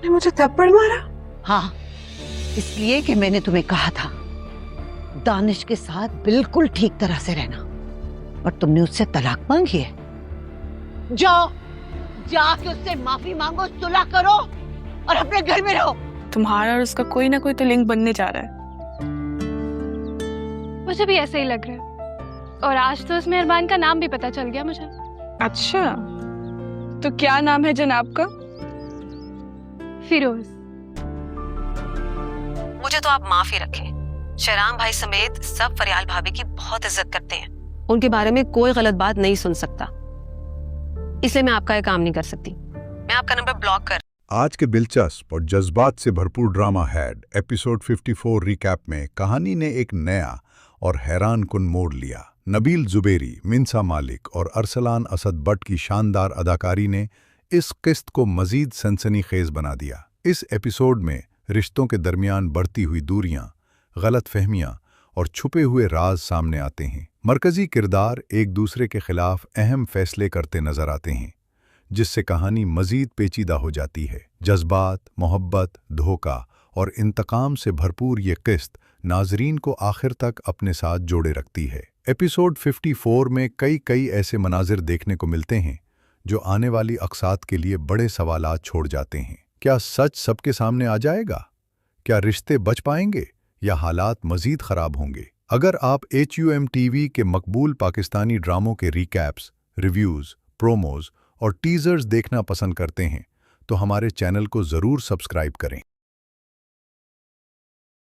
आपने मुझे थप्पड़ मारा? हाँ, इसलिए कि मैंने तुम्हें कहा था दानिश के साथ बिल्कुल ठीक तरह से रहना, और तुमने उससे तलाक मांगी है। जाओ, जाके उससे माफी मांगो, सुलह करो और अपने घर में रहो। तुम्हारा और उसका कोई ना कोई तो लिंक बनने जा रहा है। मुझे भी ऐसा ही लग रहा है, और आज तो उस मेहरबान का नाम भी पता चल गया मुझे। अच्छा, तो क्या नाम है जनाब का? फिरोज। मुझे तो आप माफ ही रखें, शहराम भाई समेत सब फरियाल भाभी की बहुत इज्जत करते हैं, उनके बारे में कोई गलत बात नहीं सुन सकता, इसलिए मैं आपका ये काम नहीं कर सकती। मैं आपका नंबर ब्लॉक कर। आज के दिलचस्प और जज्बात से भरपूर ड्रामा हेड एपिसोड 54 रिकैप में कहानी ने एक नया और हैरान कुन मोड़ लिया। नबील जुबेरी, मिंसा मालिक और अरसलान असद बट की शानदार अदाकारी ने इस किस्त को मजीद सनसनीखेज बना दिया। इस एपिसोड में रिश्तों के दरमियान बढ़ती हुई दूरियां, गलतफहमियां और छुपे हुए राज सामने आते हैं। मरकजी किरदार एक दूसरे के खिलाफ अहम फैसले करते नजर आते हैं, जिससे कहानी मजीद पेचीदा हो जाती है। जज्बात, मोहब्बत, धोखा और इंतकाम से भरपूर ये किस्त नाजरीन को आखिर तक अपने साथ जोड़े रखती है। एपिसोड 54 में कई ऐसे मनाजिर देखने को मिलते हैं जो आने वाली अक़सात के लिए बड़े सवालात छोड़ जाते हैं। क्या सच सबके सामने आ जाएगा? क्या रिश्ते बच पाएंगे या हालात मजीद खराब होंगे? अगर आप HUM TV के मकबूल पाकिस्तानी ड्रामों के रिकैप्स, रिव्यूज़, प्रोमोज़ और टीज़र्स देखना पसंद करते हैं तो हमारे चैनल को ज़रूर सब्सक्राइब करें।